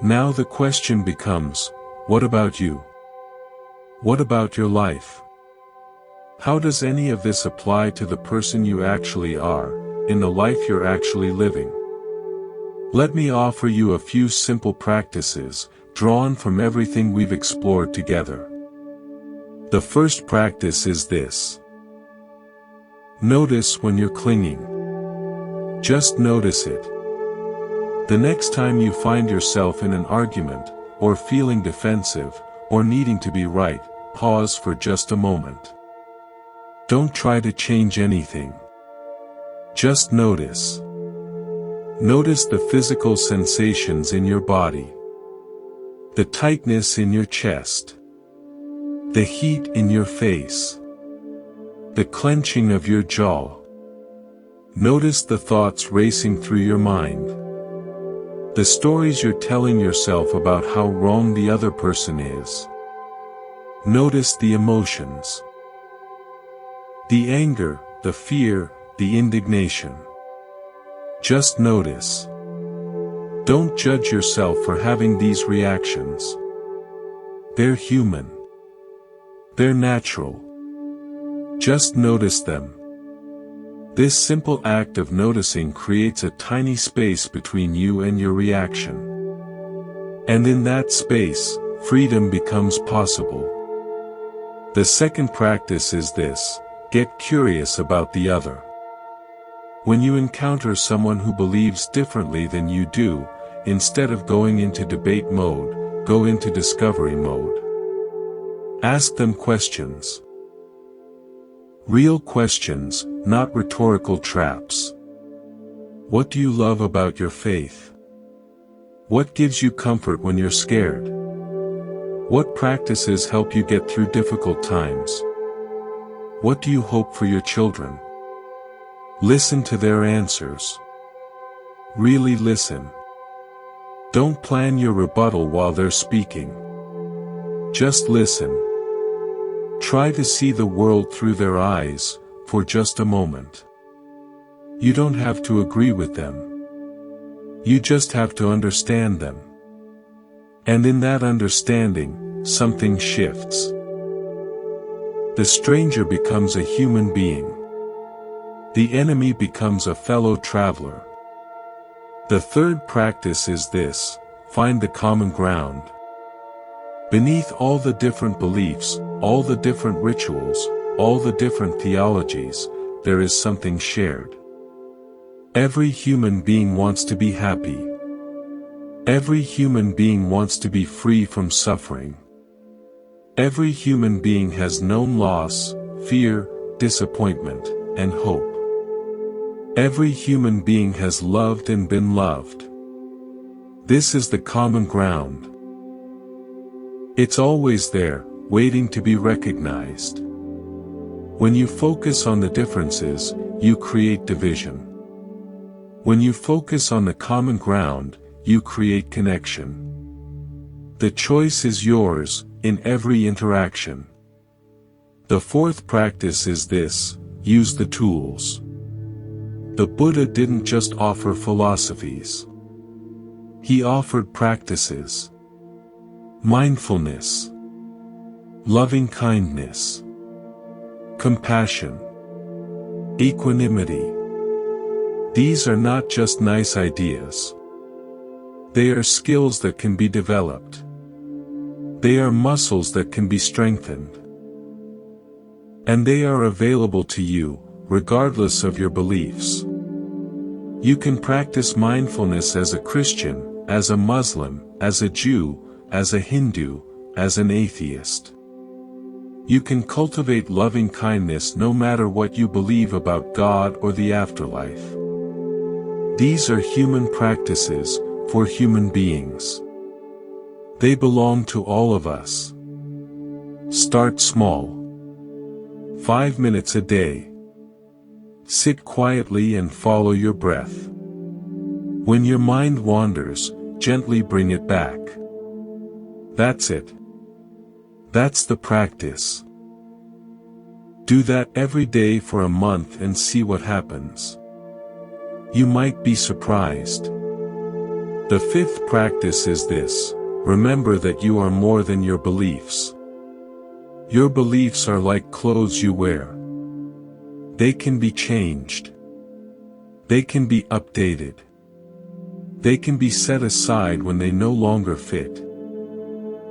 Now the question becomes, what about you? What about your life? How does any of this apply to the person you actually are, in the life you're actually living? Let me offer you a few simple practices, drawn from everything we've explored together. The first practice is this. Notice when you're clinging. Just notice it. The next time you find yourself in an argument, or feeling defensive, or needing to be right, pause for just a moment. Don't try to change anything. Just notice. Notice the physical sensations in your body. The tightness in your chest. The heat in your face. The clenching of your jaw. Notice the thoughts racing through your mind. The stories you're telling yourself about how wrong the other person is. Notice the emotions. The anger, the fear, the indignation. Just notice. Don't judge yourself for having these reactions. They're human. They're natural. Just notice them. This simple act of noticing creates a tiny space between you and your reaction. And in that space, freedom becomes possible. The second practice is this: get curious about the other. When you encounter someone who believes differently than you do, instead of going into debate mode, go into discovery mode. Ask them questions. Real questions, not rhetorical traps. What do you love about your faith? What gives you comfort when you're scared? What practices help you get through difficult times? What do you hope for your children? Listen to their answers. Really listen. Don't plan your rebuttal while they're speaking. Just listen. Try to see the world through their eyes, for just a moment. You don't have to agree with them. You just have to understand them. And in that understanding, something shifts. The stranger becomes a human being. The enemy becomes a fellow traveler. The third practice is this: find the common ground. Beneath all the different beliefs, all the different rituals, all the different theologies, there is something shared. Every human being wants to be happy. Every human being wants to be free from suffering. Every human being has known loss, fear, disappointment, and hope. Every human being has loved and been loved. This is the common ground. It's always there, waiting to be recognized. When you focus on the differences, you create division. When you focus on the common ground, you create connection. The choice is yours, in every interaction. The fourth practice is this: use the tools. The Buddha didn't just offer philosophies. He offered practices. Mindfulness. Loving kindness. Compassion. Equanimity. These are not just nice ideas. They are skills that can be developed. They are muscles that can be strengthened. And they are available to you, regardless of your beliefs. You can practice mindfulness as a Christian, as a Muslim, as a Jew, as a Hindu, as an atheist. You can cultivate loving kindness no matter what you believe about God or the afterlife. These are human practices, for human beings. They belong to all of us. Start small. 5 minutes a day. Sit quietly and follow your breath. When your mind wanders, gently bring it back. That's it. That's the practice. Do that every day for a month and see what happens. You might be surprised. The fifth practice is this: remember that you are more than your beliefs. Your beliefs are like clothes you wear. They can be changed. They can be updated. They can be set aside when they no longer fit.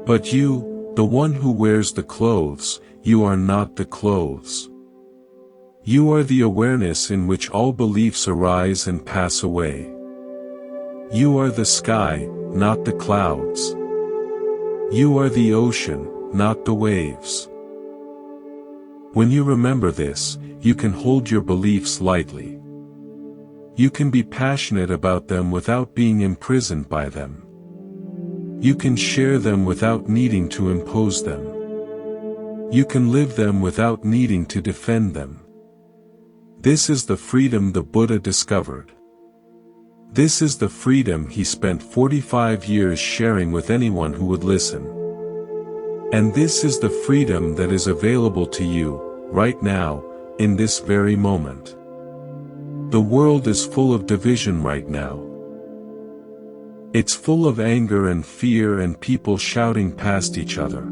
But you, the one who wears the clothes, you are not the clothes. You are the awareness in which all beliefs arise and pass away. You are the sky, not the clouds. You are the ocean, not the waves. When you remember this, you can hold your beliefs lightly. You can be passionate about them without being imprisoned by them. You can share them without needing to impose them. You can live them without needing to defend them. This is the freedom the Buddha discovered. This is the freedom he spent 45 years sharing with anyone who would listen. And this is the freedom that is available to you, right now, in this very moment. The world is full of division right now. It's full of anger and fear and people shouting past each other.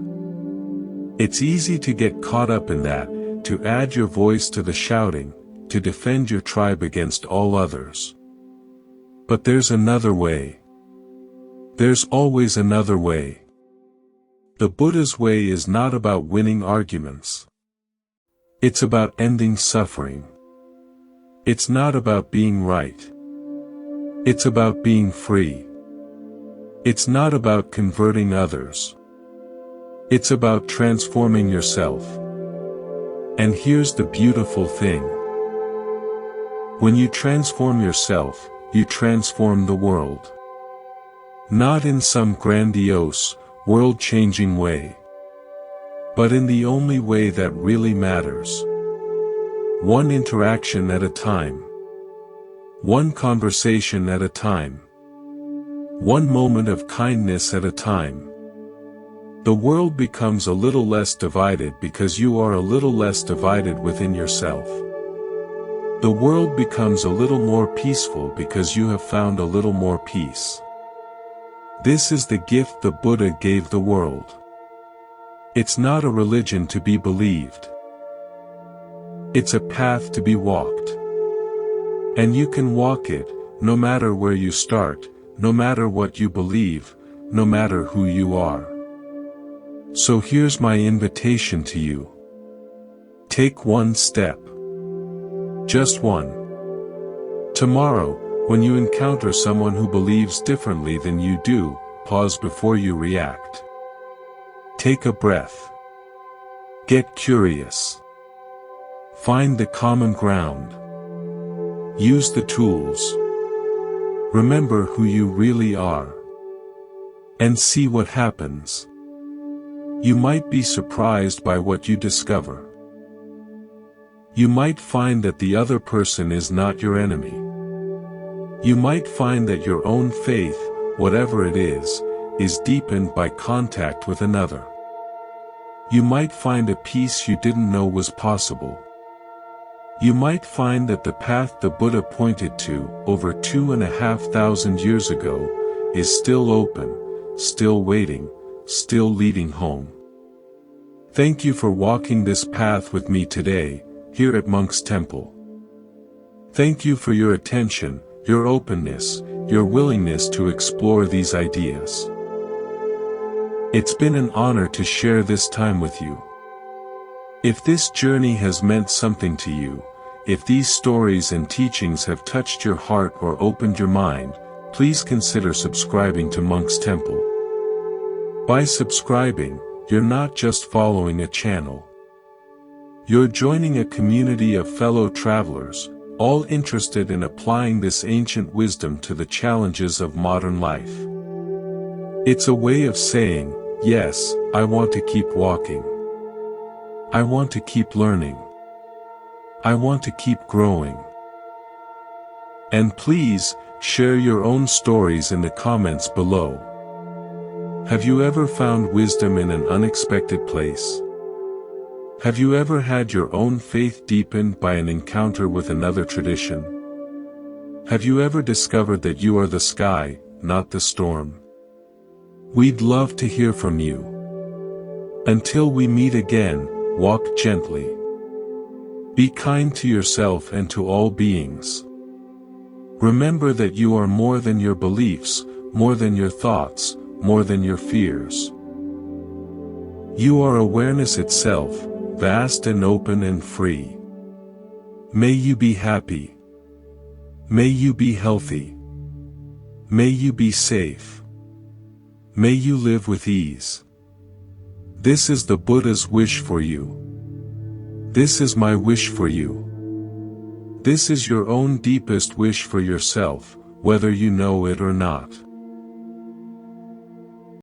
It's easy to get caught up in that, to add your voice to the shouting, to defend your tribe against all others. But there's another way. There's always another way. The Buddha's way is not about winning arguments. It's about ending suffering. It's not about being right. It's about being free. It's not about converting others. It's about transforming yourself. And here's the beautiful thing. When you transform yourself, you transform the world. Not in some grandiose, world-changing way. But in the only way that really matters. One interaction at a time. One conversation at a time. One moment of kindness at a time. The world becomes a little less divided because you are a little less divided within yourself. The world becomes a little more peaceful because you have found a little more peace. This is the gift the Buddha gave the world. It's not a religion to be believed. It's a path to be walked. And you can walk it, no matter where you start, no matter what you believe, no matter who you are. So here's my invitation to you. Take one step. Just one. Tomorrow, when you encounter someone who believes differently than you do, pause before you react. Take a breath. Get curious. Find the common ground. Use the tools. Remember who you really are. And see what happens. You might be surprised by what you discover. You might find that the other person is not your enemy. You might find that your own faith, whatever it is deepened by contact with another. You might find a peace you didn't know was possible. You might find that the path the Buddha pointed to, over 2,500 years ago, is still open, still waiting, still leading home. Thank you for walking this path with me today, here at Monk's Temple. Thank you for your attention, your openness, your willingness to explore these ideas. It's been an honor to share this time with you. If this journey has meant something to you, if these stories and teachings have touched your heart or opened your mind, please consider subscribing to Monk's Temple. By subscribing, you're not just following a channel. You're joining a community of fellow travelers, all interested in applying this ancient wisdom to the challenges of modern life. It's a way of saying, yes, I want to keep walking. I want to keep learning. I want to keep growing. And please, share your own stories in the comments below. Have you ever found wisdom in an unexpected place? Have you ever had your own faith deepened by an encounter with another tradition? Have you ever discovered that you are the sky, not the storm? We'd love to hear from you. Until we meet again, walk gently. Be kind to yourself and to all beings. Remember that you are more than your beliefs, more than your thoughts, more than your fears. You are awareness itself, vast and open and free. May you be happy. May you be healthy. May you be safe. May you live with ease. This is the Buddha's wish for you. This is my wish for you. This is your own deepest wish for yourself, whether you know it or not.